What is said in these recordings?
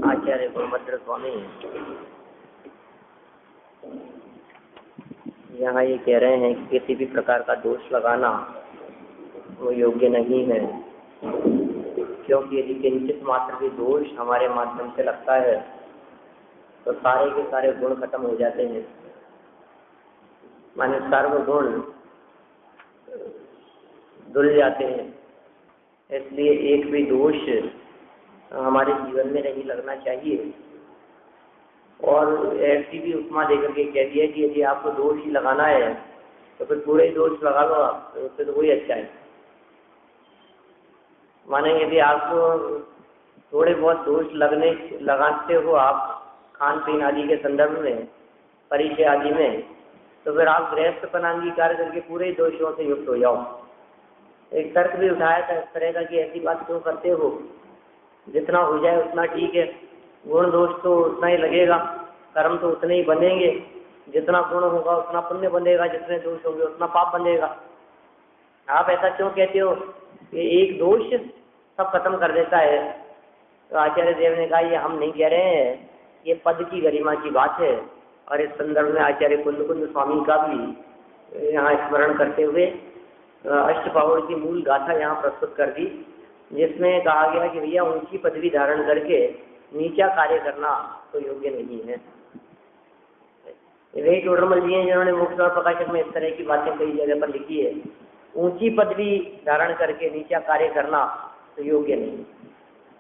आचार्य गुरुभद्र स्वामी यहाँ ये कह रहे हैं कि किसी भी प्रकार का दोष लगाना वो योग्य नहीं है, क्योंकि यदि किंचित मात्र भी दोष हमारे माध्यम से लगता है तो सारे के सारे गुण खत्म हो जाते हैं। माने सर्वगुण धुल जाते हैं। इसलिए एक भी दोष हमारे जीवन में नहीं लगना चाहिए। और ऐसी भी उपमा देकर के कह दिया कि यदि आपको दोष ही लगाना है तो फिर पूरे दोष लगा लो आप, तो उससे तो वही अच्छा है। माने यदि आपको थोड़े बहुत दोष लगाते हो आप खान पीन आदि के संदर्भ में, परिचय आदि में, तो फिर आप गृहस्थपन अंगीकार करके पूरे दोषों से युक्त हो जाओ। एक तर्क भी उठाया था इस तरह का कि ऐसी बात क्यों करते हो, जितना हो जाए उतना ठीक है, गुण दोष तो उतना ही लगेगा, कर्म तो उतने ही बनेंगे, जितना गुण होगा उतना पुण्य बनेगा, जितने दोष होंगे उतना पाप बनेगा। आप ऐसा क्यों कहते हो कि एक दोष सब खत्म कर देता है? तो आचार्य देव ने कहा ये हम नहीं कह रहे हैं, ये पद की गरिमा की बात है। और इस संदर्भ में आचार्य कुंद स्वामी का भी यहाँ स्मरण करते हुए अष्टपहर की मूल गाथा यहाँ प्रस्तुत कर दी, जिसमें कहा गया कि भैया ऊंची पदवी धारण करके नीचा कार्य करना तो योग्य नहीं है। वही टोडरमल जी हैं जिन्होंने मुक्त और प्रकाशक में इस तरह की बातें कई जगह पर लिखी है। ऊंची पदवी धारण करके नीचा कार्य करना तो योग्य नहीं।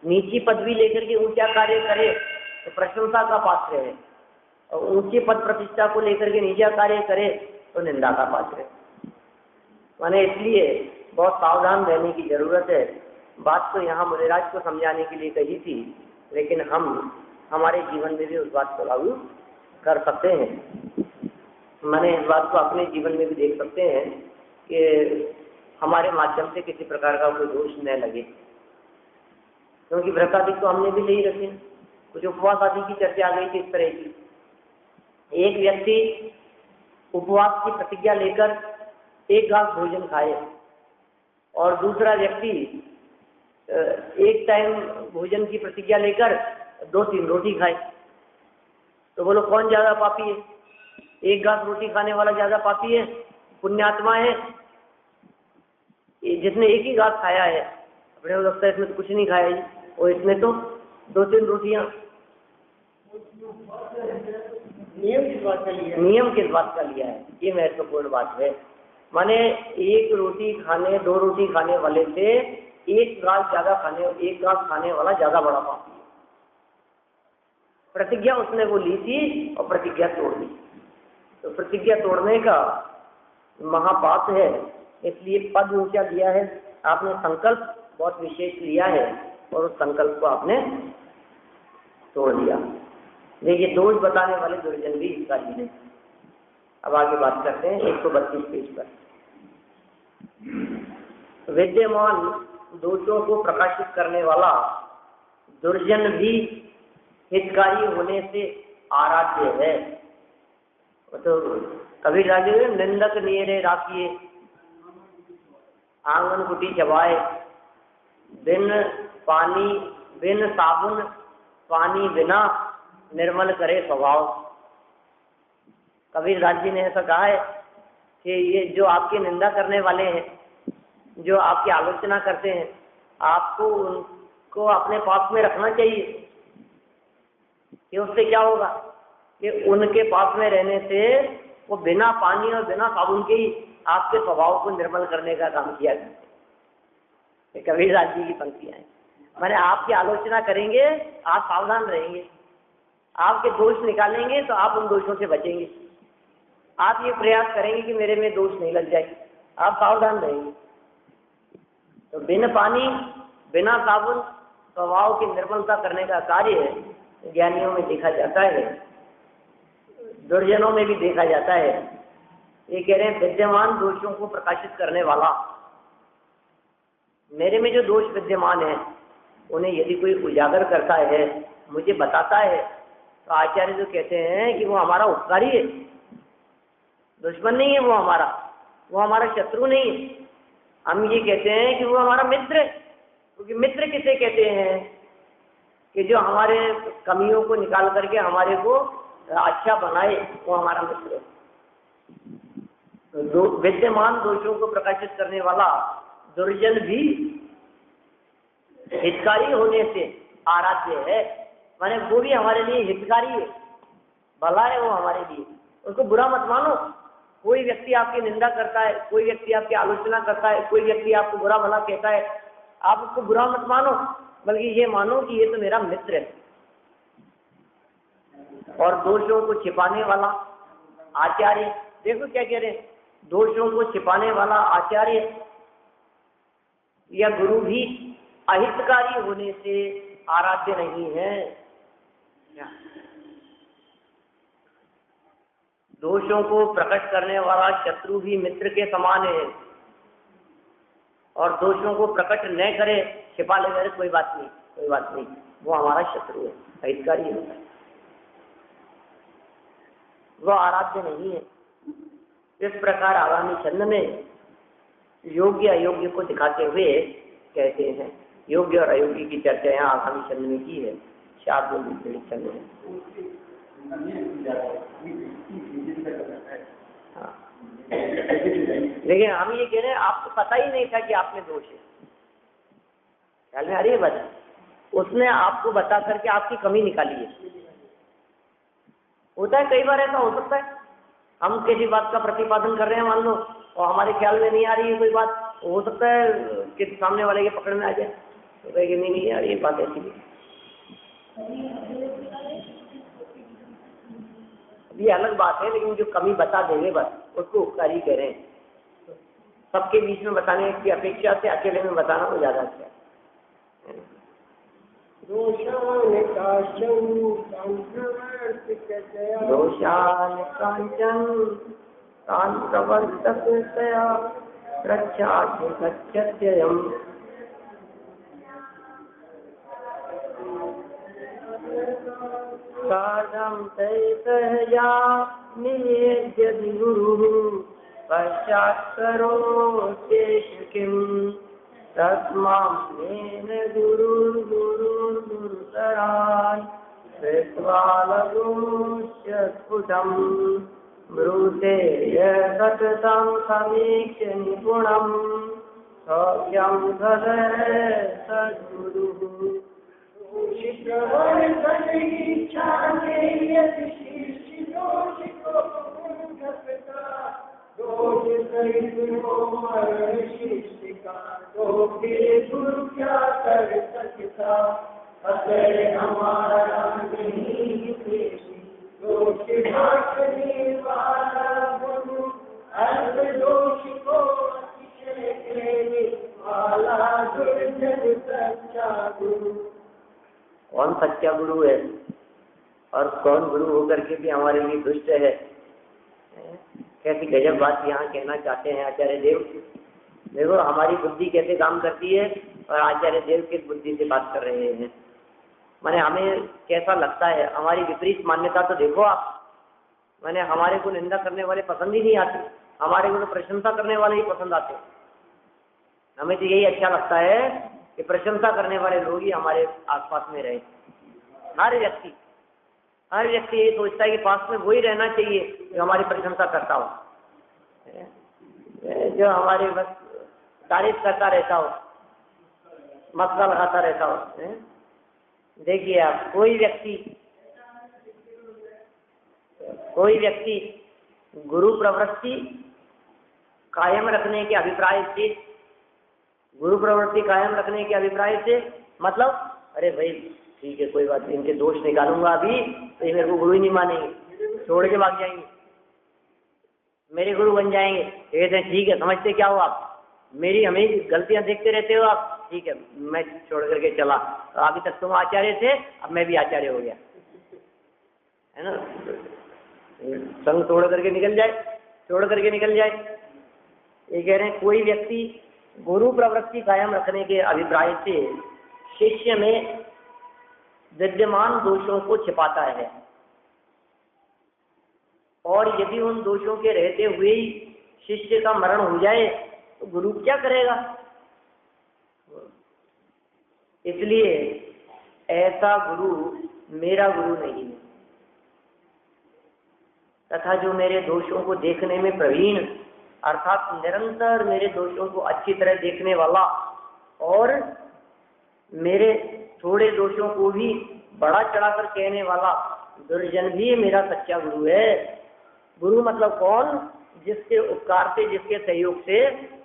नीची पदवी लेकर के ऊंचा कार्य करे तो प्रशंसा का पात्र है, और ऊंची पद प्रतिष्ठा को लेकर के नीचा कार्य करे तो निंदा का पात्र है। माने इसलिए बहुत सावधान रहने की जरूरत है। बात तो यहाँ मुनिराज को समझाने के लिए कही थी, लेकिन हम हमारे जीवन में भी उस बात को लागू कर सकते हैं। माने इस बात को अपने जीवन में भी देख सकते हैं कि हमारे माध्यम से किसी प्रकार का कोई दोष न लगे, क्योंकि व्रत आदि तो हमने भी ले ही रखे। कुछ उपवास आदि की चर्चा आ गई थी इस तरह की। एक व्यक्ति उपवास की प्रतिज्ञा लेकर एक घास भोजन खाए और दूसरा व्यक्ति एक टाइम भोजन की प्रतिज्ञा लेकर 2-3 रोटी खाए, तो बोलो कौन ज्यादा पापी है? एक घास रोटी खाने वाला ज्यादा पापी है, पुण्यात्मा है, जिसने एक ही घास खाया है। अपने को लगता है इसमें तो कुछ नहीं खाया जी, और इसमें तो 2-3 रोटियां। नियम किस बात का लिया है, ये महत्वपूर्ण बात है। माने एक रोटी खाने 2 रोटी खाने वाले से एक घास खाने वाला ज्यादा बड़ा पापी है। प्रतिज्ञा उसने वो ली थी और प्रतिज्ञा तोड़ दी, तो प्रतिज्ञा तोड़ने का महापाप है। इसलिए पद ऊंचा दिया है, आपने संकल्प बहुत विशेष लिया है और उस संकल्प को आपने तोड़ दिया। देखिए दोष बताने वाले दुर्जन भी इसका ही है। अब आगे बात करते हैं 132 पेज पर। विद्यमान दोषों को प्रकाशित करने वाला दुर्जन भी हितकारी होने से आराध्य है। तो कभी राजे निंदक नियरे राखिए, आंगन कुटी चबाए, बिन साबुन पानी बिना निर्मल करे स्वभाव। कबीर दास जी ने ऐसा कहा है कि ये जो आपकी निंदा करने वाले हैं, जो आपकी आलोचना करते हैं, आपको उनको अपने पास में रखना चाहिए। कि उससे क्या होगा कि उनके पास में रहने से वो बिना पानी और बिना साबुन के ही आपके स्वभाव को निर्मल करने का काम किया करते। कबीर दास जी की पंक्तियां हैं। मैंने आपकी आलोचना करेंगे, आप सावधान रहेंगे, आपके दोष निकालेंगे तो आप उन दोषों से बचेंगे। आप ये प्रयास करेंगे कि मेरे में दोष नहीं लग जाए, आप सावधान रहेंगे। तो बिन पानी बिना साबुन स्वभाव की निर्मलता करने का कार्य ज्ञानियों में देखा जाता है, दुर्जनों में भी देखा जाता है। ये कह रहे हैं विद्यमान दोषों को प्रकाशित करने वाला, मेरे में जो दोष विद्यमान है उन्हें यदि कोई उजागर करता है, मुझे बताता है, तो आचार्य जो कहते हैं कि वो हमारा उपकारी है, दुश्मन नहीं है, वो हमारा शत्रु नहीं है। हम ये कहते हैं कि वो हमारा मित्र है, क्योंकि मित्र किसे कहते हैं कि जो हमारे कमियों को निकाल करके हमारे को अच्छा बनाए, वो हमारा मित्र है। तो विद्यमान दोषों को प्रकाशित करने वाला दुर्जन भी हितकारी होने से आराध्य है, माने वो भी हमारे लिए हितकारी है, भला है वो हमारे लिए, उसको बुरा मत मानो। कोई व्यक्ति आपकी निंदा करता है, कोई व्यक्ति आपकी आलोचना करता है, कोई व्यक्ति आपको बुरा भला कहता है, आप उसको बुरा मत मानो, बल्कि ये मानो कि ये तो मेरा मित्र है। और दोषों को छिपाने वाला आचार्य, देखो क्या कह रहे हैं, दोषों को छिपाने वाला आचार्य या गुरु भी अहितकारी होने से आराध्य नहीं है। दोषों को प्रकट करने वाला शत्रु भी मित्र के समान है, और दोषों को प्रकट न करे, छिपा ले जाए, कोई बात नहीं, वो हमारा शत्रु है, अहितकारी है, वो आराध्य नहीं है। इस प्रकार आगामी छंद में योग्य अयोग्य को दिखाते हुए कहते हैं, योग्य और अयोग्य की चर्चा यहाँ आगामी छंद में की है। छंद में हाँ, लेकिन हम ये कह रहे हैं आपको पता ही नहीं था कि आप में दोष है, ख्याल में आ रही है बात, उसने आपको बता करके आपकी कमी निकाली है। होता है कई बार ऐसा हो सकता है, हम किसी बात का प्रतिपादन कर रहे हैं मान लो, और हमारे ख्याल में नहीं आ रही है कोई बात, हो सकता है कि सामने वाले के पकड़ में आ जाए, तो कहेंगे नहीं यार ये बात ऐसी है। ये अलग बात है, लेकिन जो कमी बता देंगे बस उसको उपकारी कह रहे हैं। सबके बीच में बताने की अपेक्षा से अकेले में बताना वो ज्यादा अच्छा है। दोषान कांचन कांतवर्तकया रक्षाति गच्छत्ययम् साधं तैतया नियेद्य गुरुः पश्चात् करोत्येष किम् तस्मान् गुरुर्गुरुर्गुरुतरान् कृत्वा लघुश्च स्फुटम् ब्रूते यततं समीक्ष्य निपुणम् सौख्यं धरे सद्गुरुः गुरु क्या कर सकता हमारा दोष को कौन सच्चा गुरु है और कौन गुरु होकर के भी हमारे लिए दुष्ट है। कैसी गजब बात यहाँ कहना चाहते हैं आचार्य देव। देखो हमारी बुद्धि कैसे काम करती है और आचार्य देव किस बुद्धि से बात कर रहे हैं। माने हमें कैसा लगता है, हमारी विपरीत मान्यता तो देखो आप। माने हमारे को निंदा करने वाले पसंद ही नहीं आते, हमारे को तो प्रशंसा करने वाले ही पसंद आते। हमें तो यही अच्छा लगता है कि प्रशंसा करने वाले लोग ही हमारे आसपास में रहे। हर व्यक्ति यही सोचता है कि पास में वही रहना चाहिए जो हमारी प्रशंसा करता हो, जो हमारे बस तारीफ करता रहता हो, मक्का लगाता रहता हो। देखिए आप, कोई व्यक्ति गुरु प्रवृत्ति कायम रखने के अभिप्राय से मतलब अरे भाई ठीक है कोई बात नहीं, इनके दोष निकालूंगा अभी तो ये मेरे को गुरु ही नहीं मानेंगे, छोड़ के भाग जाएंगे। मेरे गुरु बन जाएंगे। कहते हैं ठीक है, समझते क्या हो आप, मेरी हमें गलतियां देखते रहते हो आप, ठीक है मैं छोड़ करके चला, तो अभी तक तुम आचार्य थे, अब मैं भी आचार्य हो गया, है ना। संग तोड़ करके निकल जाए, छोड़ करके निकल जाए। ये कह रहे हैं कोई व्यक्ति गुरु प्रवृत्ति कायम रखने के अभिप्राय से शिष्य में विद्यमान दोषों को छिपाता है, और यदि उन दोषों के रहते हुए ही शिष्य का मरण हो जाए तो गुरु क्या करेगा। इसलिए ऐसा गुरु मेरा गुरु नहीं है, तथा जो मेरे दोषों को देखने में प्रवीण, अर्थात निरंतर मेरे दोषों को अच्छी तरह देखने वाला और मेरे थोड़े दोषों को भी बड़ा चढ़ाकर कहने वाला दुर्जन भी मेरा सच्चा गुरु है। गुरु मतलब कौन, जिसके उपकार से, जिसके सहयोग से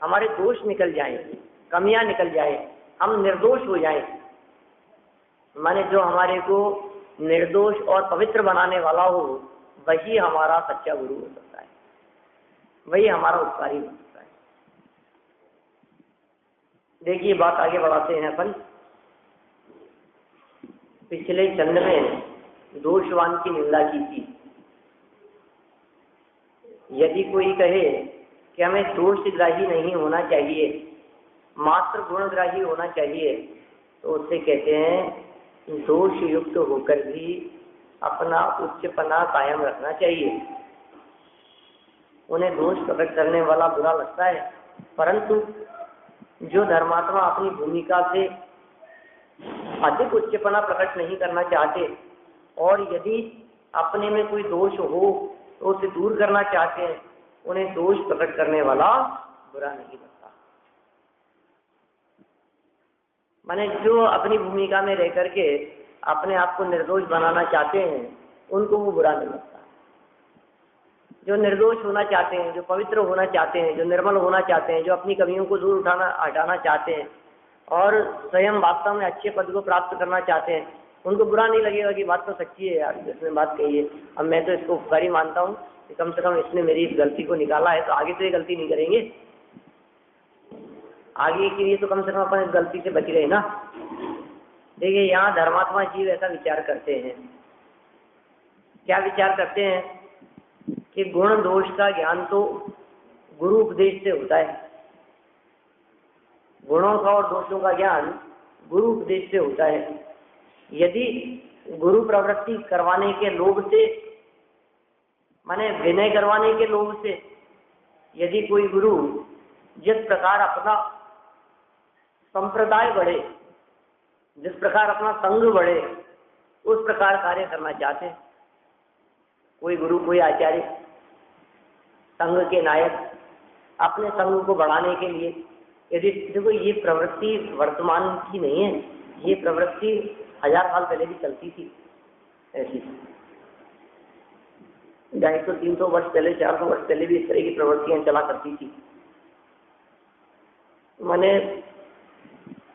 हमारे दोष निकल जाएं, कमियां निकल जाए, हम निर्दोष हो जाएं। माने जो हमारे को निर्दोष और पवित्र बनाने वाला हो, वही हमारा सच्चा गुरु हो सकता है, वही हमारा उपकारी हो सकता है। देखिए बात आगे बढ़ाते हैं अपन। पिछले चंद में दोषवान की निंदा की थी। यदि कोई कहे कि हमें दोषग्राही नहीं होना चाहिए, मात्र गुणग्राही होना चाहिए, तो उससे कहते हैं दोष युक्त होकर भी अपना उच्चपना कायम रखना चाहिए। उन्हें दोष प्रकट करने वाला बुरा लगता है, परंतु जो धर्मात्मा अपनी भूमिका से अधिक उच्चपना प्रकट नहीं करना चाहते और यदि अपने में कोई दोष हो तो उसे दूर करना चाहते हैं, उन्हें दोष प्रकट करने वाला बुरा नहीं लगता। माने जो अपनी भूमिका में रह करके अपने आप को निर्दोष बनाना चाहते हैं, उनको वो बुरा नहीं लगता। जो निर्दोष होना चाहते हैं, जो पवित्र होना चाहते हैं, जो निर्मल होना चाहते हैं, जो अपनी कमियों को दूर हटाना चाहते हैं और स्वयं वास्तव में अच्छे पद को प्राप्त करना चाहते हैं, उनको बुरा नहीं लगेगा कि बात तो सच्ची है यार, जिसने बात कही है, अब मैं तो इसको उपकारी मानता हूँ कि कम से कम इसने मेरी इस गलती को निकाला है, तो आगे तो ये गलती नहीं करेंगे, आगे के लिए तो कम से कम अपन इस गलती से बच गए ना। देखिए यहाँ धर्मात्मा जीव ऐसा विचार करते हैं। क्या विचार करते हैं कि गुण दोष का ज्ञान तो गुरु उपदेश से होता है, गुणों का और दोषों का ज्ञान गुरु उपदेश से होता है। यदि गुरु प्रवृत्ति करवाने के लोभ से, माने विनय करवाने के लोभ से, यदि कोई गुरु जिस प्रकार अपना संप्रदाय बढ़े, जिस प्रकार अपना संघ बढ़े, उस प्रकार कार्य करना चाहते हैं, कोई गुरु कोई आचार्य संघ के नायक अपने संघ को बढ़ाने के लिए, यदि देखो ये प्रवृत्ति वर्तमान की नहीं है, ये प्रवृत्ति 1000 साल पहले भी चलती थी ऐसी, 250-300 वर्ष पहले, 400 वर्ष पहले भी इस तरह की प्रवृत्तियां चला करती थी। मैंने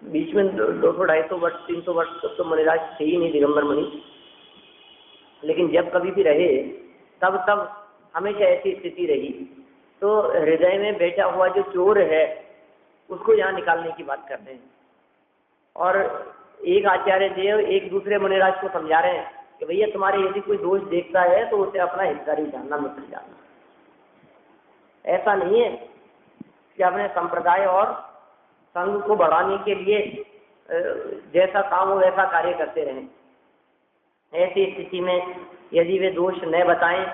बीच में 200-250 वर्ष 300 वर्ष तक तो मुनिराज थे ही नहीं, दिगंबर मुनि, लेकिन जब कभी भी रहे तब हमेशा ऐसी स्थिति रही। तो हृदय में बैठा हुआ जो चोर है उसको यहाँ निकालने की बात करते हैं, और एक आचार्य देव एक दूसरे मुनिराज को समझा रहे हैं कि भैया तुम्हारे यदि कोई दोष देखता है तो उसे अपना हितकारी जानना, मित्र जानना। ऐसा नहीं है कि अपने संप्रदाय और संघ को बढ़ाने के लिए जैसा काम हो वैसा कार्य करते रहें। ऐसी स्थिति में यदि वे दोष न बताएं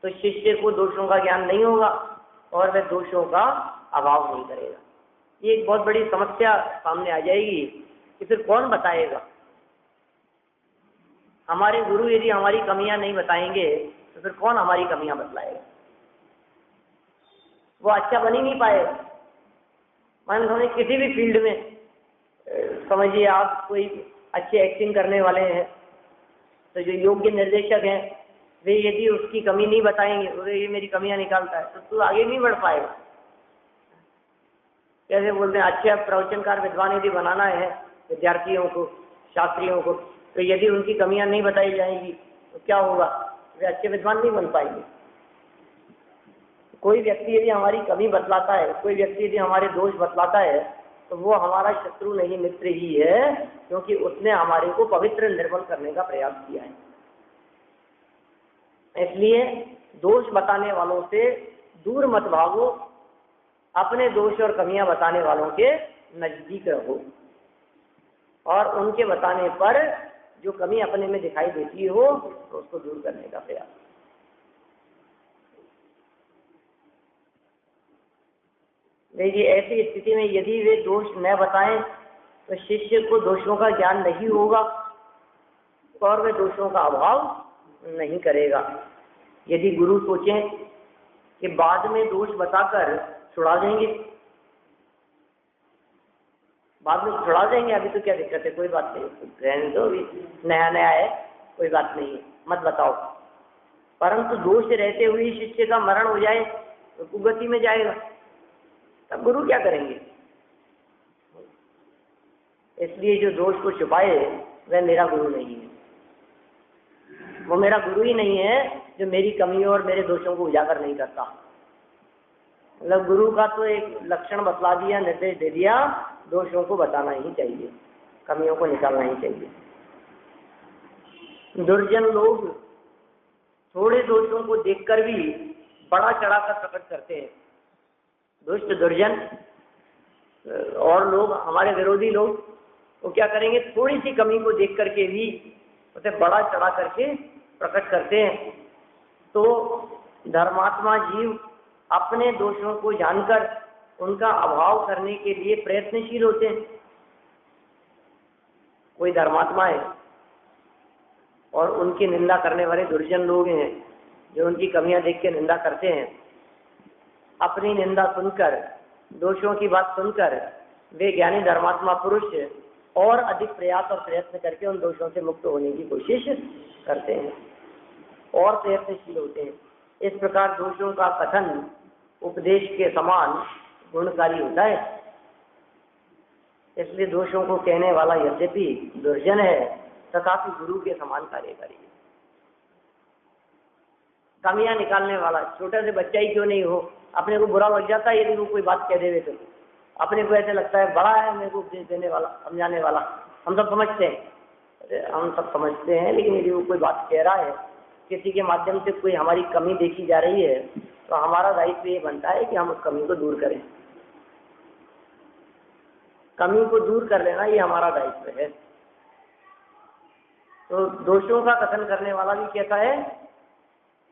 तो शिष्य को दोषों का ज्ञान नहीं होगा और वह दोषों का अभाव नहीं करेगा। ये एक बहुत बड़ी समस्या सामने आ जाएगी कि फिर कौन बताएगा। हमारे गुरु यदि हमारी कमियां नहीं बताएंगे तो फिर कौन हमारी कमियां बतलाएगा। वो अच्छा बन ही नहीं पाएगा। मान लो किसी भी फील्ड में समझिए आप कोई अच्छे एक्टिंग करने वाले हैं, तो जो योग्य निर्देशक हैं वे यदि उसकी कमी नहीं बताएंगे, अरे ये मेरी कमियां निकालता है, तो तू आगे नहीं बढ़ पाएगा। कैसे बोलते हैं, अच्छे प्रवचनकार विद्वान यदि बनाना है विद्यार्थियों को, शास्त्रियों को, तो यदि उनकी कमियां नहीं बताई जाएंगी तो क्या होगा, वे अच्छे विद्वान नहीं बन पाएंगे। कोई व्यक्ति यदि हमारी कमी बतलाता है, कोई व्यक्ति यदि हमारे दोष बतलाता है, तो वो हमारा शत्रु नहीं मित्र ही है, क्योंकि उसने हमारे को पवित्र निर्मल करने का प्रयास किया है। इसलिए दोष बताने वालों से दूर मत भागो, अपने दोष और कमियां बताने वालों के नजदीक रहो, और उनके बताने पर जो कमी अपने में दिखाई देती हो तो उसको दूर करने का प्रयास। देखिए, ऐसी स्थिति में यदि वे दोष न बताएं तो शिष्य को दोषों का ज्ञान नहीं होगा और वे दोषों का अभाव नहीं करेगा। यदि गुरु सोचें कि बाद में दोष बताकर छुड़ा देंगे, बाद में छुड़ा देंगे, अभी तो क्या दिक्कत है, कोई बात नहीं, रहने दो, अभी नया नया है, कोई बात नहीं है, मत बताओ। परंतु दोष रहते हुए शिष्य का मरण हो जाए तो कुगति में जाएगा, तब गुरु क्या करेंगे? इसलिए जो दोष को छुपाए वह मेरा गुरु नहीं है, वो मेरा गुरु ही नहीं है जो मेरी कमियों और मेरे दोषों को उजागर नहीं करता। मतलब गुरु का तो एक लक्षण बतला दिया, निर्देश दे दिया, दोषों को बताना ही चाहिए, कमियों को निकालना ही चाहिए। दुर्जन लोग थोड़े दोषों को देखकर भी बड़ा चढ़ाकर प्रकट करते हैं। दुष्ट दुर्जन और लोग, हमारे विरोधी लोग, वो क्या करेंगे, थोड़ी सी कमी को देख करके भी उसे बड़ा चढ़ा करके प्रकट करते हैं। तो धर्मात्मा जीव अपने दोषों को जानकर उनका अभाव करने के लिए प्रयत्नशील होते हैं। कोई धर्मात्मा है और उनकी निंदा करने वाले दुर्जन लोग हैं जो उनकी कमियां देख के निंदा करते हैं। अपनी निंदा सुनकर, दोषों की बात सुनकर वे ज्ञानी धर्मात्मा पुरुष और अधिक प्रयास और प्रयत्न करके उन दोषों से मुक्त होने की कोशिश करते हैं और प्रयत्नशील होते हैं। इस प्रकार दोषों का कथन उपदेश के समान गुणकारी होता है। इसलिए दोषों को कहने वाला यद्यपि दुर्जन है तथापि गुरु के समान कार्यकारी है। कमियां निकालने वाला छोटे से बच्चा ही क्यों नहीं हो, अपने को बुरा लग जाता है यदि वो कोई बात कह देवे तो, अपने को ऐसे लगता है बड़ा है मेरे को उपदेश देने वाला, समझाने वाला, हम सब समझते हैं। अरे हम सब समझते हैं, लेकिन यदि वो कोई बात कह रहा है, किसी के माध्यम से कोई हमारी कमी देखी जा रही है, तो हमारा दायित्व ये बनता है कि हम उस कमी को दूर करें। कमी को दूर कर लेना ये हमारा दायित्व है। तो दोषों का कथन करने वाला भी कैसा है,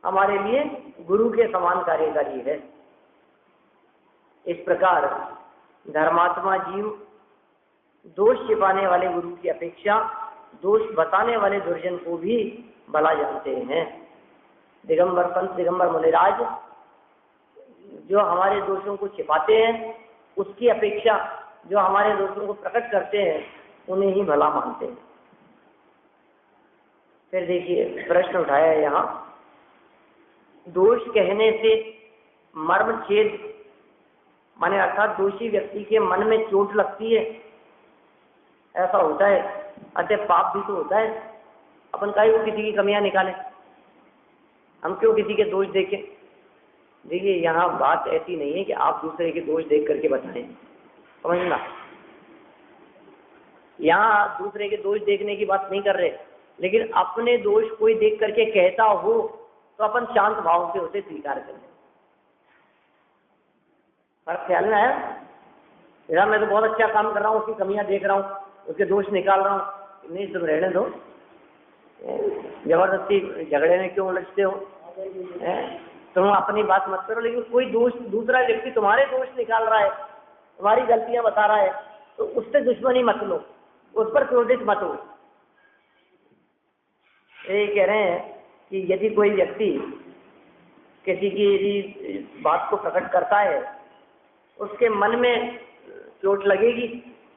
हमारे लिए गुरु के समान कार्यकारी है। इस प्रकार धर्मात्मा जीव दोष छिपाने वाले गुरु की अपेक्षा दोष बताने वाले दुर्जन को भी भला जानते हैं। दिगंबर संत दिगंबर मुनिराज जो हमारे दोषों को छिपाते हैं, उसकी अपेक्षा जो हमारे दोषों को प्रकट करते हैं उन्हें ही भला मानते हैं। फिर देखिए प्रश्न उठाया है यहाँ, दोष कहने से मर्म छेद, माने अर्थात दोषी व्यक्ति के मन में चोट लगती है, ऐसा होता है, अतः पाप भी तो होता है। अपन काहे को किसी की कमियां निकालें, हम क्यों किसी के दोष देखें। देखिए यहाँ बात ऐसी नहीं है कि आप दूसरे के दोष देख करके बताएं, समझना, यहाँ दूसरे के दोष देखने की बात नहीं कर रहे, लेकिन अपने दोष कोई देख करके कहता हो तो अपन शांत भाव से उसे स्वीकार करें। फर्क ख्याल में आया? यार मैं तो बहुत अच्छा काम कर रहा हूँ, उसकी कमियां देख रहा हूँ, उसके दोष निकाल रहा हूँ, नहीं तुम रहने दो, जबरदस्ती झगड़े में क्यों उलझते हो, तुम अपनी बात मत करो। लेकिन कोई दोष, दूसरा व्यक्ति तुम्हारे दोष निकाल रहा है, तुम्हारी गलतियां बता रहा है, तो उससे दुश्मनी मत लो, उस पर क्रोधित मत हो। ये कह रहे हैं कि यदि कोई व्यक्ति किसी की बात को प्रकट करता है, उसके मन में चोट लगेगी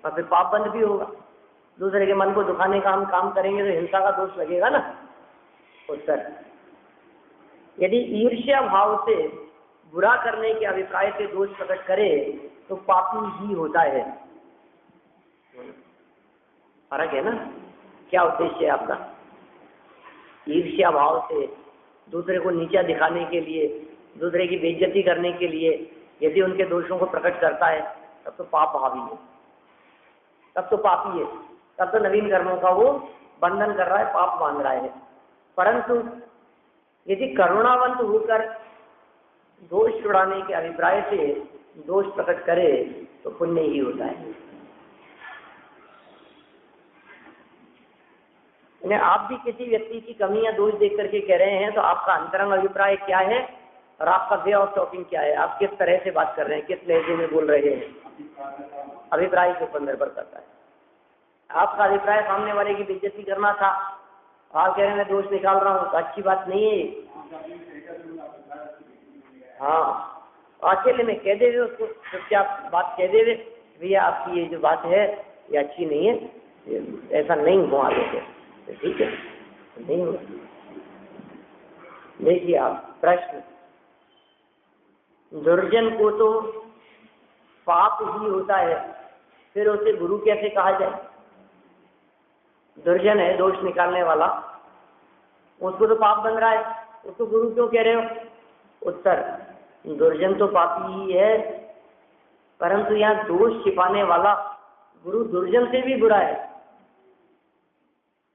और फिर पाप बंद भी होगा। दूसरे के मन को दुखाने का हम काम करेंगे तो हिंसा का दोष लगेगा ना। उत्तर, यदि ईर्ष्या भाव से बुरा करने के अभिप्राय से दोष प्रकट करे तो पापी ही होता है। फर्क है ना, क्या उद्देश्य है आपका? ईर्ष्या भाव से दूसरे को नीचा दिखाने के लिए दूसरे की बेइज्जती करने के लिए यदि उनके दोषों को प्रकट करता है तब तो पाप हावी है, तब तो पापी है, तब तो नवीन कर्मों का वो बंधन कर रहा है, पाप बांध रहा है। परंतु यदि करुणावंत होकर दोष छुड़ाने के अभिप्राय से दोष प्रकट करे तो पुण्य ही होता है। आप भी किसी व्यक्ति की कमी या दोष देख करके कह रहे हैं तो आपका अंतरंग अभिप्राय क्या है और आपका वे ऑफ टॉकिंग क्या है, आप किस तरह से बात कर रहे हैं, किस लहजे में बोल रहे हैं, अभिप्राय के ऊपर निर्भर करता है। आपका अभिप्राय सामने वाले की बेइज्जती करना था, आप कह रहे हैं मैं दोष निकाल रहा हूँ, तो अच्छी बात नहीं है। हाँ, अकेले में कह देवे उसको, चुपचाप बात कह देवे, भैया आपकी ये जो बात है ये अच्छी नहीं है, ऐसा नहीं हो आगे से, ठीक है, नहीं हो। देखिए आप प्रश्न, दुर्जन को तो पाप ही होता है, फिर उसे गुरु कैसे कहा जाए? दुर्जन है, दोष निकालने वाला, उसको तो पाप बन रहा है, उसको गुरु क्यों कह रहे हो? उत्तर, दुर्जन तो पापी ही है, परंतु यहाँ दोष छिपाने वाला गुरु दुर्जन से भी बुरा है,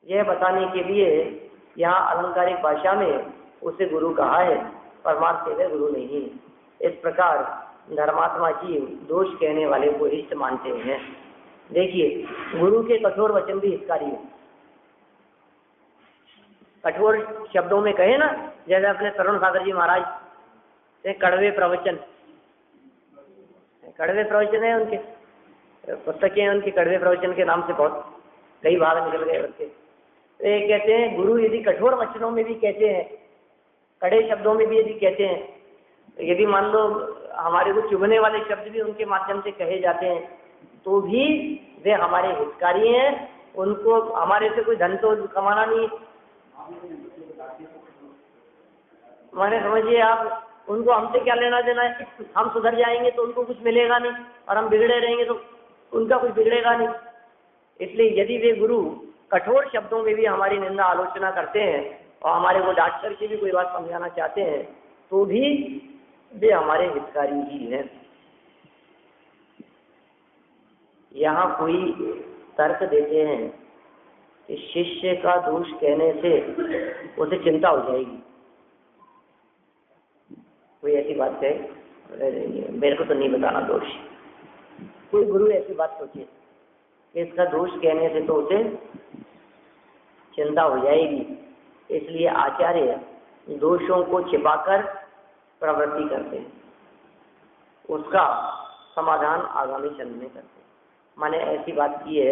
यह बताने के लिए यहाँ अलंकारिक भाषा में उसे गुरु कहा है, परमार्थ से वह गुरु नहीं। इस प्रकार धर्मात्मा जीव दोष कहने वाले को इष्ट मानते हैं। देखिए, गुरु के कठोर वचन भी हितकारी है। कठोर शब्दों में कहे ना, जैसे अपने तरुण सागर जी महाराज से कड़वे प्रवचन, कड़वे प्रवचन है उनके, पुस्तकें उनकी कड़वे प्रवचन के नाम से बहुत कई भाग निकल गए उसके। तो ये कहते हैं गुरु यदि कठोर वचनों में भी कहते हैं, कड़े शब्दों में भी यदि कहते हैं, यदि मान लो हमारे को चुभने वाले शब्द भी उनके माध्यम से कहे जाते हैं, तो भी वे हमारे हितकारी हैं, उनको हमारे से कोई धन तो कमाना नहीं। माने समझिए आप, उनको हमसे क्या लेना देना है? हम सुधर जाएंगे तो उनको कुछ मिलेगा नहीं, और हम बिगड़े रहेंगे तो उनका कुछ बिगड़ेगा नहीं। इसलिए यदि वे गुरु कठोर शब्दों में भी हमारी निंदा आलोचना करते हैं और हमारे को डांट करके भी कोई बात समझाना चाहते हैं, तो भी वे हमारे हितकारी ही हैं। यहाँ कोई तर्क देते हैं कि शिष्य का दोष कहने से उसे चिंता हो जाएगी, कोई ऐसी बात कहे, मेरे को तो नहीं बताना दोष, कोई गुरु ऐसी बात सोचे कि इसका दोष कहने से तो उसे चिंता हो जाएगी, इसलिए आचार्य दोषों को छिपाकर प्रवृत्ति करते हैं, उसका समाधान आगामी जन्म में करते हैं। माने ऐसी बात की है,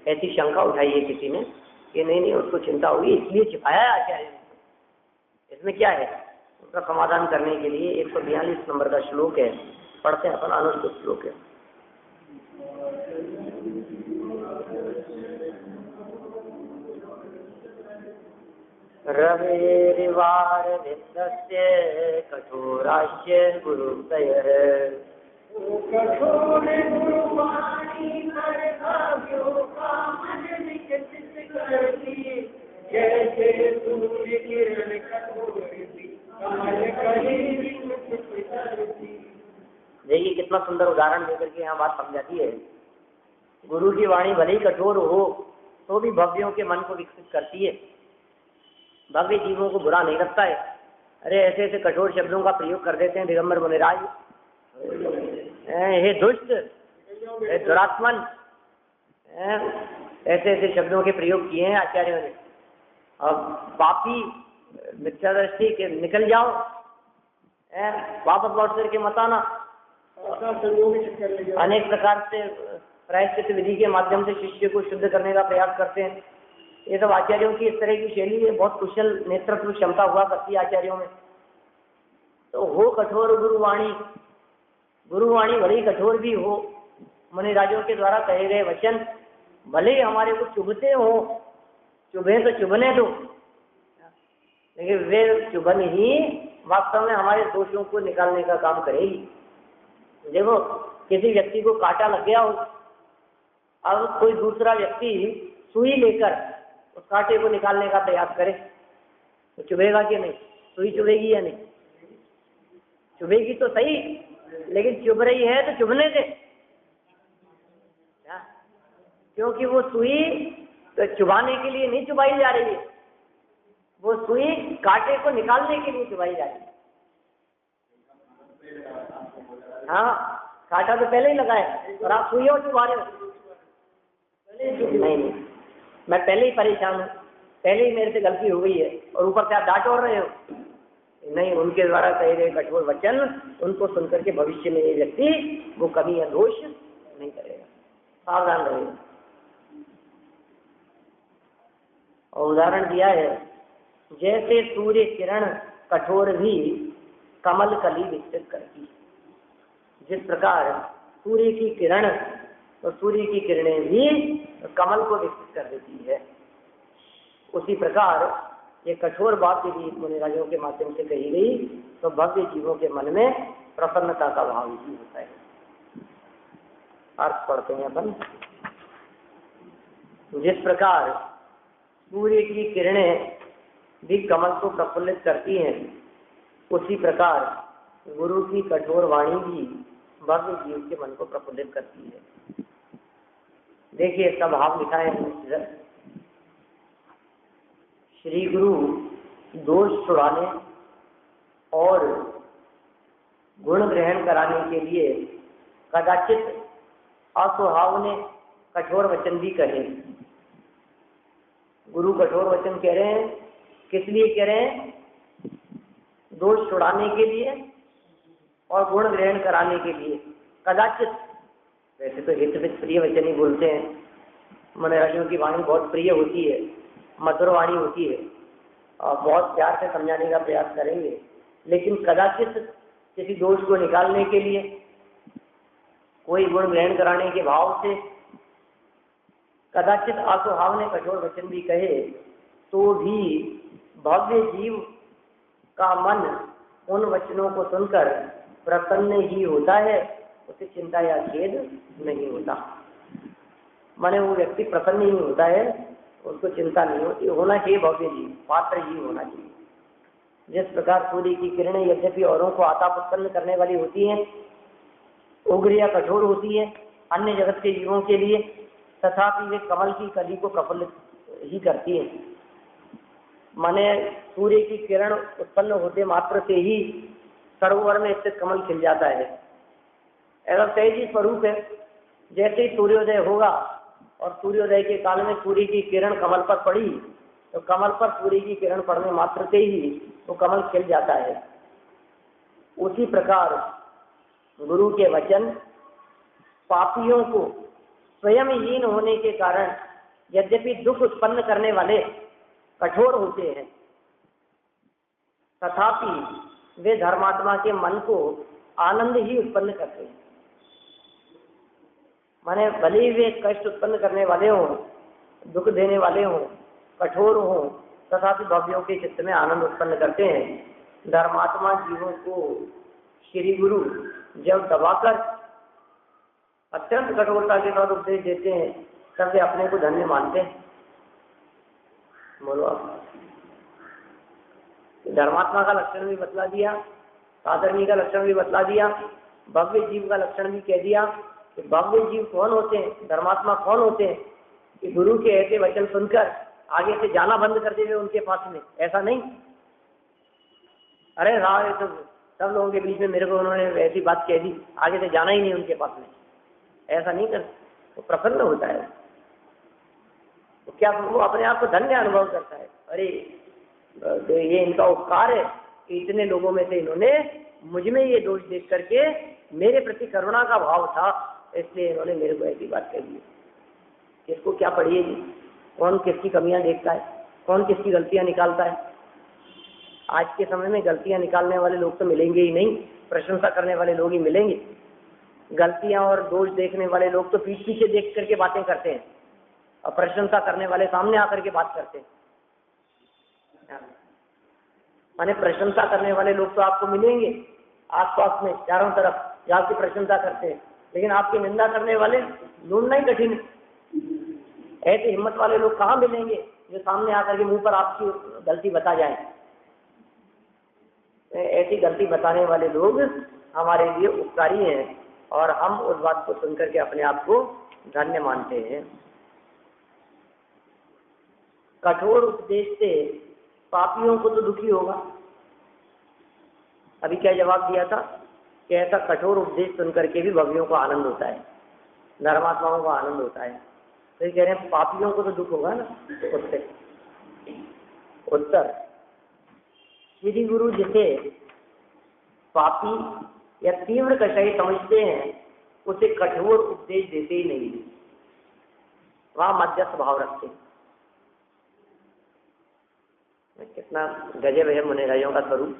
ऐसी शंका उठाई है किसी ने कि नहीं उसको चिंता होगी इसलिए छिपाया है आचार्य ने। इसमें क्या है, उसका समाधान करने के लिए 142 नंबर का श्लोक है, पढ़ते हैं अपन। अनुष्ठित श्लोक है। रवेरिवार विद्यस्य कठोरास्य गुरुतयः कठोर गुरुवाणी पर भाव्यो का मन विकसित करती, जैसे सूर्य किरण कठोर कमल कली विकसित करती। देखिए कितना सुंदर उदाहरण देकर के यहाँ बात समझाती है। गुरु की वाणी भले ही कठोर हो तो भी भव्यों के मन को विकसित करती है, भव्य जीवों को बुरा नहीं लगता है। अरे ऐसे ऐसे कठोर शब्दों का प्रयोग कर देते हैं दिगंबर मुनिराज, हे दुष्ट, हे दुरात्मन, ऐसे ऐसे शब्दों के प्रयोग किए हैं आचार्यों ने। अब पापी मिथ्या दृष्टि के निकल जाओ, वापस लौट करके मत आना। अनेक प्रकार से प्रायश्चित विधि के माध्यम से शिष्य को शुद्ध करने का प्रयास करते हैं। ये सब आचार्यों की इस तरह की शैली है, बहुत कुशल नेतृत्व क्षमता हुआ करती है आचार्यों में। तो हो कठोर गुरुवाणी, गुरुवाणी भले ही कठोर भी हो, मुनिराजों के द्वारा कहे गए वचन भले ही हमारे को चुभते हो, चुभे तो चुभने दो, लेकिन वे चुभन ही वास्तव में हमारे दोषों को निकालने का काम करेगी। देखो किसी व्यक्ति को कांटा लग गया हो, अब कोई दूसरा व्यक्ति सुई लेकर उस कांटे को निकालने का प्रयास करे तो चुभेगा कि नहीं? सुई चुभेगी या नहीं? चुभेगी तो सही, लेकिन चुभ रही है तो चुभने दे, क्योंकि वो सुई तो चुभाने के लिए नहीं चुभाई जा रही है, वो सुई कांटे को निकालने के लिए चुभाई जा रही है। हाँ, कांटा तो पहले ही लगा है और आप सुइयों चुभा रहे हो। नहीं, मैं पहले ही परेशान हूँ, पहले ही मेरे से गलती हो गई है और ऊपर से आप डांट और रहे हो। नहीं, उनके द्वारा कहे गए कठोर वचन उनको सुनकर के भविष्य में ये व्यक्ति वो कमी या दोष नहीं करेगा, सावधान रहेगा। और उदाहरण दिया है, जैसे सूर्य किरण कठोर भी कमल कली विकसित करती, जिस प्रकार सूर्य की किरण और सूर्य की किरणें भी कमल को विकसित कर देती है, उसी प्रकार ये कठोर बात यदि मुनिराजों के माध्यम से कही गई तो भव्य जीवों के मन में प्रसन्नता का भाव ही होता है। अर्थ पढ़ते हैं अपन। जिस प्रकार सूर्य की किरणें भी कमल को प्रफुल्लित करती हैं, उसी प्रकार गुरु की कठोर वाणी भी भव्य जीव के मन को प्रफुल्लित करती है। देखिए इसका भाव लिखा है, श्री गुरु दोष छुड़ाने और गुण ग्रहण कराने के लिए कदाचित असुहावने कठोर वचन भी कहे। गुरु कठोर वचन कह रहे हैं, किस लिए कह रहे हैं? दोष छुड़ाने के लिए और गुण ग्रहण कराने के लिए। कदाचित, वैसे तो हित प्रिय वचन ही बोलते हैं, मुनिराजों की वाणी बहुत प्रिय होती है, मधुर वाणी होती है और बहुत प्यार से समझाने का प्रयास करेंगे, लेकिन कदाचित किसी दोष को निकालने के लिए, कोई गुण ग्रहण कराने के भाव से कदाचित असुहावने कठोर वचन भी कहे तो भी भव्य जीव का मन उन वचनों को सुनकर प्रसन्न ही होता है, उसे चिंता या खेद नहीं होता। माने वो व्यक्ति प्रसन्न ही होता है, उसको चिंता नहीं होती। होना चाहिए भव्य जीव, पात्र जीव होना चाहिए। जिस प्रकार सूर्य की किरणें यद्यपि औरों को आताप उत्पन्न करने वाली होती हैं, उग्र या कठोर होती है अन्य जगत के जीवों के लिए, तथापि वे कमल की कली को प्रफुल्लित ही करती है। माने सूर्य की किरण उत्पन्न होते मात्र से ही सरोवर में स्थित कमल खिल जाता है। ऐसा तेजी स्वरूप है, जैसे ही सूर्योदय होगा और सूर्योदय के काल में सूर्य की किरण कमल पर पड़ी तो कमल पर सूर्य की किरण पड़ने मात्र से ही वो कमल खिल जाता है। उसी प्रकार गुरु के वचन पापियों को स्वयं हीन होने के कारण यद्यपि दुख उत्पन्न करने वाले कठोर होते हैं, तथापि वे धर्मात्मा के मन को आनंद ही उत्पन्न करते हैं। माने भले ही वे कष्ट उत्पन्न करने वाले हों, दुख देने वाले हों, कठोर हों, तथापि भव्यों के चित्त में आनंद उत्पन्न करते हैं। धर्मात्मा जीवों को श्री गुरु जब दबाकर अत्यंत कठोरता के साथ उपदेश देते हैं, तब वे अपने को धन्य मानते हैं। बोलो आप। धर्मात्मा का लक्षण भी बतला दिया, साधर्मी का लक्षण भी बतला दिया, भव्य जीव का लक्षण भी कह दिया कि भव्य जीव कौन होते हैं, धर्मात्मा कौन होते हैं कि गुरु के ऐसे वचन सुनकर आगे से जाना बंद कर देवे उनके पास में। ऐसा नहीं, अरे हाँ तो सब लोगों के बीच में मेरे को उन्होंने ऐसी बात कह दी, आगे से जाना ही नहीं उनके पास में। ऐसा नहीं कर, वो प्रसन्न होता है, तो क्या वो अपने आप को धन्य अनुभव करता है। अरे तो ये इनका उपकार है कि इतने लोगों में से इन्होंने मुझ में ये दोष देख करके मेरे प्रति करुणा का भाव था, इसलिए इन्होंने मेरे को ऐसी बात कह दी। किसको क्या पड़ी है जी, कौन किसकी कमियां देखता है, कौन किसकी गलतियां निकालता है। आज के समय में गलतियां निकालने वाले लोग तो मिलेंगे ही नहीं, प्रशंसा करने वाले लोग ही मिलेंगे। गलतियां और दोष देखने वाले लोग तो पीठ पीछे देख करके बातें करते हैं और प्रशंसा करने वाले सामने आकर के बात करते हैं। माने प्रशंसा करने वाले लोग तो आपको मिलेंगे आसपास में चारों तरफ, जो आपकी प्रशंसा करते हैं, लेकिन आपकी निंदा करने वाले ढूंढना ही कठिन है। ऐसे हिम्मत वाले लोग कहाँ मिलेंगे जो सामने आकर के मुंह पर आपकी गलती बता जाए। ऐसी गलती बताने वाले लोग हमारे लिए उपकारी हैं और हम उस बात को सुनकर के अपने आप को धन्य मानते हैं। कठोर उपदेश से पापियों को तो दुखी होगा। अभी क्या जवाब दिया था कि ऐसा कठोर उपदेश सुनकर के भी भवियों को आनंद होता है, धर्मात्माओं को आनंद होता है। तो ये कह रहे हैं पापियों को तो दुख होगा ना उससे। उत्तर, श्री गुरु जिसे पापी या तीव्र कषाई समझते हैं उसे कठोर उपदेश देते ही नहीं, वहां मध्यस्थ भाव रखते हैं। कितना गजब है मुनि राजों का स्वरूप।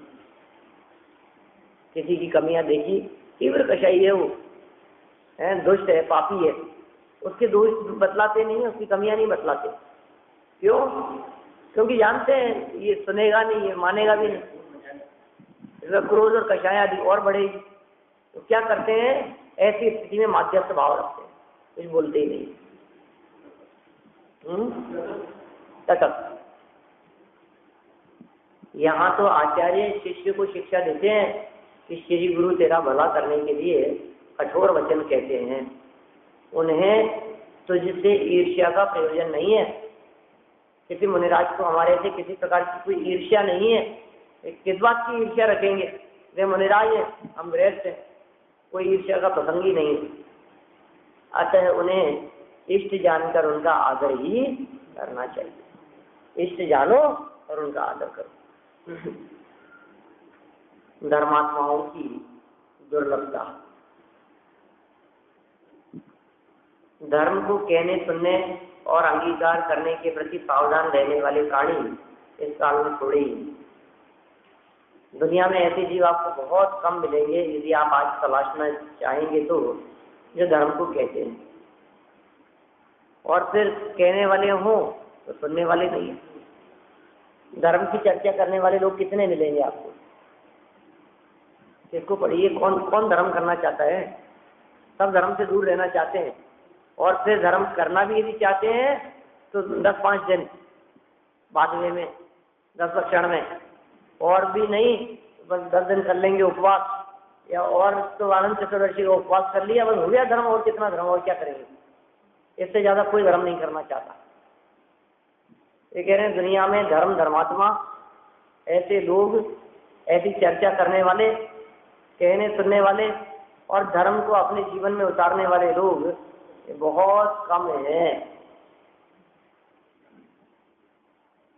किसी की कमियां देखी, तीव्र कषाई है वो, है दुष्ट है, पापी है, उसके दोष बतलाते नहीं है, उसकी कमियां नहीं बतलाते। क्यों? क्योंकि जानते हैं ये सुनेगा नहीं, ये मानेगा भी नहीं, इसका क्रोध और कषाय आदि और बढ़ेगी। तो क्या करते हैं, ऐसी स्थिति में मध्यस्थ भाव रखते हैं, कुछ बोलते ही नहीं। तटस्थ। यहाँ तो आचार्य शिष्य को शिक्षा देते हैं कि श्री गुरु तेरा भला करने के लिए कठोर वचन कहते हैं। उन्हें तुझसे ईर्ष्या का प्रयोजन नहीं है। किसी मुनिराज को हमारे से किसी प्रकार की कोई ईर्ष्या नहीं है। किस बात की ईर्ष्या रखेंगे? वे मुनिराज हैं, हम गृहस्थ हैं, कोई ईर्ष्या का प्रसंग ही नहीं है। अतः उन्हें इष्ट जानकर उनका आदर ही करना चाहिए। इष्ट जानो और उनका आदर करो। धर्मात्माओं की दुर्लभता। धर्म को कहने, सुनने और अंगीकार करने के प्रति सावधान रहने वाले प्राणी इस काल में थोड़े ही। दुनिया में ऐसे जीव आपको बहुत कम मिलेंगे, यदि आप आज तलाशना चाहेंगे तो, जो धर्म को कहते हैं और फिर कहने वाले हों तो सुनने वाले नहीं है। धर्म की चर्चा करने वाले लोग कितने मिलेंगे आपको? किसको पढ़िए, कौन कौन धर्म करना चाहता है? सब धर्म से दूर रहना चाहते हैं, और फिर धर्म करना भी यदि चाहते हैं तो 10-5 दिन बादमे में, 10 क्षण में, और भी नहीं बस 10 दिन कर लेंगे उपवास, या और तो आनंद चतुर्दशी का उपवास कर लिया, बस हो गया धर्म। और कितना धर्म, और क्या करेंगे? इससे ज्यादा कोई धर्म नहीं करना चाहता। ये कह रहे हैं दुनिया में धर्म, धर्मात्मा, ऐसे लोग, ऐसी चर्चा करने वाले, कहने सुनने वाले और धर्म को अपने जीवन में उतारने वाले लोग बहुत कम हैं।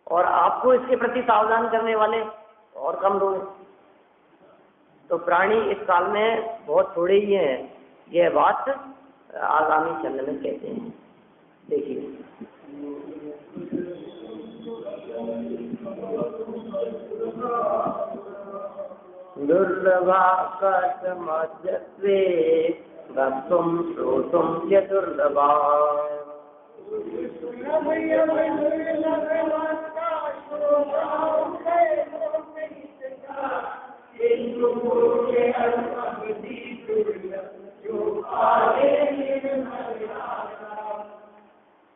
और आपको इसके प्रति सावधान करने वाले और कम लोग हैं। तो प्राणी इस काल में बहुत थोड़े ही हैं। यह बात आगामी चंद में कहते हैं। देखिए, दुर्लभा कथमद्यत्वे वक्तुं श्रोतुं च दुर्लभा।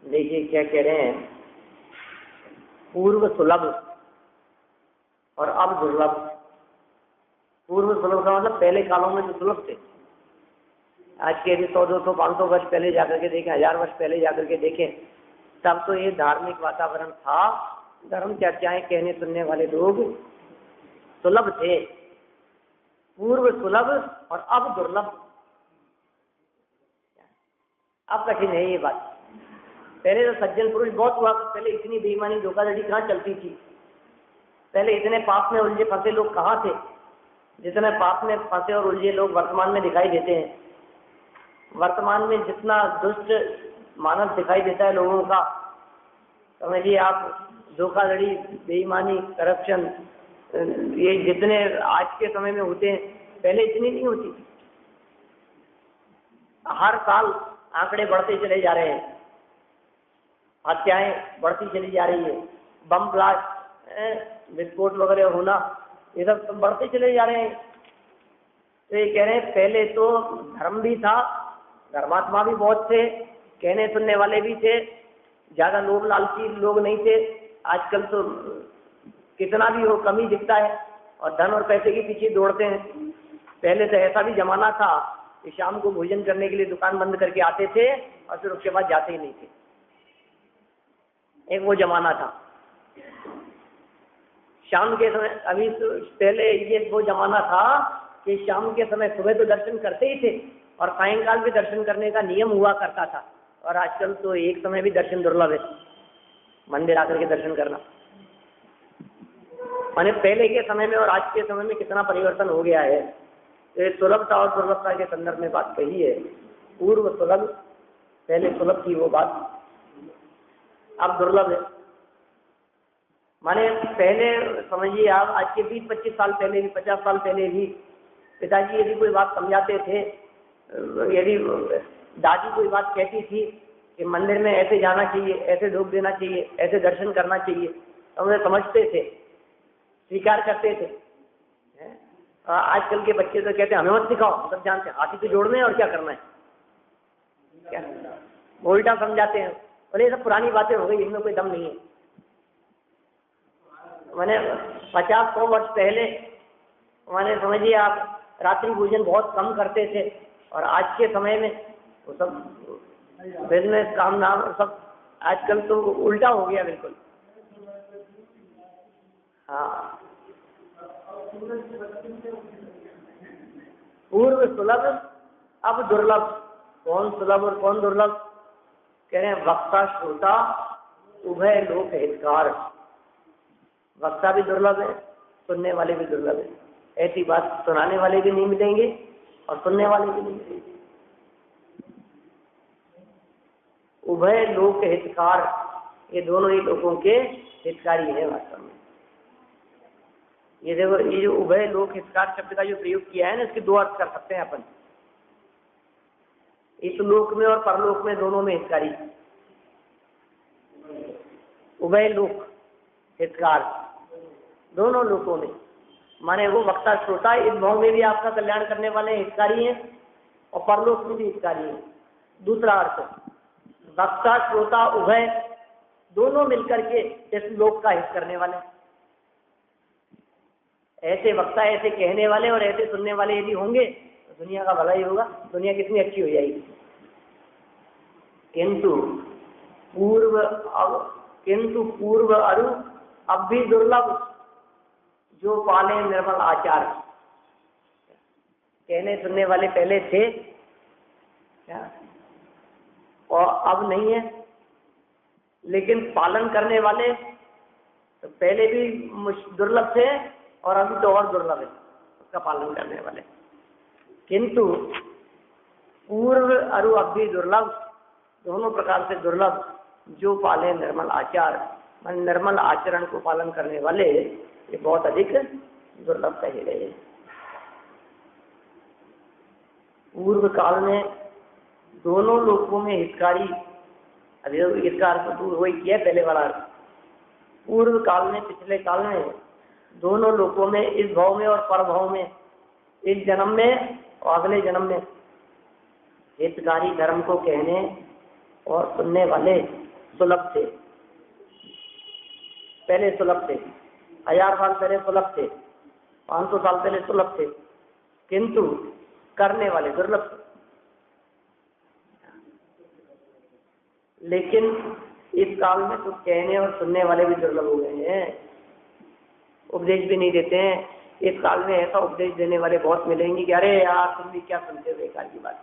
देखिए क्या कह रहे हैं, पूर्व सुलभ और अब दुर्लभ। पूर्व सुलभ का मतलब पहले कालों में जो सुलभ थे, आज के यदि 100-200 500 वर्ष पहले जाकर के देखें, 1000 वर्ष पहले जाकर के देखें, तब तो ये धार्मिक वातावरण था, धर्म चर्चाएं कहने सुनने वाले लोग सुलभ थे। पूर्व सुलभ और अब दुर्लभ। अब कठिन है ये बात। पहले तो सज्जन पुरुष बहुत हुआ, पहले इतनी बेईमानी धोखाधड़ी कहाँ चलती थी? पहले इतने पाप में उलझे फंसे लोग कहाँ थे? जितने पाप में फंसे और उलझे लोग वर्तमान में दिखाई देते हैं। वर्तमान में जितना दुष्ट मानव दिखाई देता है लोगों का, समझिए आप, धोखाधड़ी, बेईमानी, करप्शन, ये जितने आज के समय में होते हैं, पहले इतनी नहीं होती थी। हर साल आंकड़े बढ़ते चले जा रहे हैं, हत्याएं बढ़ती चली जा रही है, बम ब्लास्ट, विस्फोट वगैरह होना, ये सब तो बढ़ते चले जा रहे हैं। तो ये कह रहे हैं पहले तो धर्म भी था, धर्मात्मा भी बहुत थे, कहने सुनने वाले भी थे, ज्यादा लोभ लालची लोग नहीं थे। आजकल तो कितना भी हो कम ही दिखता है, और धन और पैसे के पीछे दौड़ते हैं। पहले तो ऐसा भी जमाना था कि शाम को भोजन करने के लिए दुकान बंद करके आते थे और फिर उसके बाद जाते ही नहीं थे। एक वो जमाना था शाम के समय। अभी तो पहले ये वो जमाना था कि शाम के समय, सुबह तो दर्शन करते ही थे और सायंकाल भी दर्शन करने का नियम हुआ करता था। और आजकल तो एक समय भी दर्शन दुर्लभ है, मंदिर आकर के दर्शन करना। माने पहले के समय में और आज के समय में कितना परिवर्तन हो गया है। तो सुलभता और दुर्लभता के संदर्भ में बात कही है। पूर्व सुलभ, पहले सुलभ थी वो बात, अब दुर्लभ है। माने पहले समझिए आप, आज के 20-25 साल पहले भी, 50 साल पहले भी पिताजी यदि कोई बात समझाते थे, यदि दादी कोई बात कहती थी कि मंदिर में ऐसे जाना चाहिए, ऐसे ढोक देना चाहिए, ऐसे दर्शन करना चाहिए, तो उन्हें समझते थे, स्वीकार करते थे। आजकल के बच्चे तो कहते हैं हमें मत सिखाओ, सब जानते हैं, हाथी तो जोड़ने हैं और क्या करना है, क्या उल्टा समझाते हैं। और ये सब पुरानी बातें हो गई, इनमें कोई दम नहीं है। मैंने 50-100 वर्ष पहले, मैंने समझिए आप, रात्रि भोजन बहुत कम करते थे और आज के समय में वो सब बिजनेस काम नाम सब, आजकल तो उल्टा हो गया बिल्कुल। हाँ, पूर्व सुलभ अब दुर्लभ। कौन सुलभ और कौन दुर्लभ? कह रहे हैं वक्ता श्रोता उभय लोक हितकार। वक्ता भी दुर्लभ है, सुनने वाले भी दुर्लभ है। ऐसी बात सुनाने वाले भी नहीं मिलेंगे और सुनने वाले भी नहीं मिलेंगे। उभय लोक हितकार, ये दोनों ही लोगों के हितकारी है वास्तव में। ये देखो, ये जो उभय लोक हितकार शब्द का जो प्रयोग किया है ना, इसके दो अर्थ कर सकते हैं अपन। इस लोक में और परलोक में, दोनों में हितकारी। उभय लोक हितकार, दोनों लोकों में, माने वो वक्ता श्रोता इस भाव में भी आपका कल्याण करने वाले हितकारी हैं और परलोक में भी हितकारी हैं। दूसरा अर्थ, वक्ता श्रोता उभय दोनों मिलकर के इस लोक का हित करने वाले। ऐसे वक्ता, ऐसे कहने वाले और ऐसे सुनने वाले यदि होंगे तो दुनिया का भला ही होगा, दुनिया कितनी अच्छी हो जाएगी। किंतु पूर्व अरु अब भी दुर्लभ जो पाले निर्मल आचार। कहने सुनने वाले पहले थे क्या, और अब नहीं है, लेकिन पालन करने वाले तो पहले भी दुर्लभ थे और अभी तो और दुर्लभ है उसका पालन करने वाले। किंतु पूर्व अरु अब भी दुर्लभ, दोनों प्रकार से दुर्लभ जो पाले निर्मल आचार, मन निर्मल आचरण को पालन करने वाले, ये बहुत अधिक दुर्लभ कहे गए। पूर्व काल में दोनों लोगों में हितकारी, अभी इसका अर्थ तो वही किया पहले वाला अर्थ। पूर्व काल में, पिछले काल में, दोनों लोगों में, इस भाव में और पर भाव में, इस जन्म में और अगले जन्म में हितकारी धर्म को कहने और सुनने वाले सुलभ थे। पहले सुलभ थे, 1000 साल पहले सुलभ थे, 500 साल पहले सुलभ थे, किंतु करने वाले दुर्लभ थे। लेकिन इस काल में तो कहने और सुनने वाले भी दुर्लभ हो गए हैं, उपदेश भी नहीं देते हैं। इस काल में ऐसा उपदेश देने वाले बहुत मिलेंगे कि अरे यार तुम भी क्या सुनते हो बेकार की बात,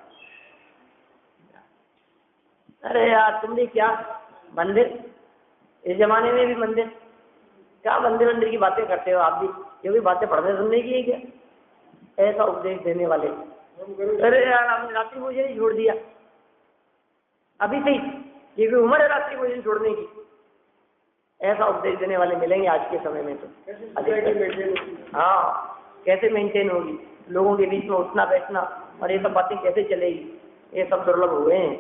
अरे यार तुम भी क्या मंदिर, इस जमाने में भी मंदिर, क्या मंदिर की बातें करते हो आप भी, ये भी बातें पढ़ने सुनने की है क्या? ऐसा उपदेश देने वाले, अरे यार आपने रात्रि भोजन ही छोड़ दिया अभी से ही, ये भी उम्र है रात्रि भोजन छोड़ने की, ऐसा उपदेश देने वाले मिलेंगे आज के समय में। तो हाँ, कैसे मेंटेन होगी लोगों के बीच में उठना बैठना और ये सब बातें कैसे चलेगी, ये सब दुर्लभ हुए हैं।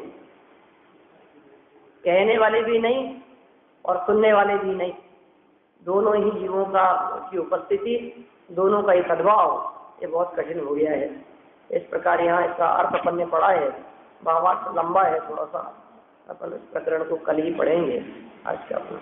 कहने वाले भी नहीं और सुनने वाले भी नहीं, दोनों ही जीवों का की उपस्थिति, दोनों का ही सद्भाव, ये बहुत कठिन हो गया है। इस प्रकार यहाँ इसका अर्थ अपन ने पढ़ा है, भावार्थ लंबा है थोड़ा सा, अपन इस प्रकरण को कल ही पढ़ेंगे। आज का अपन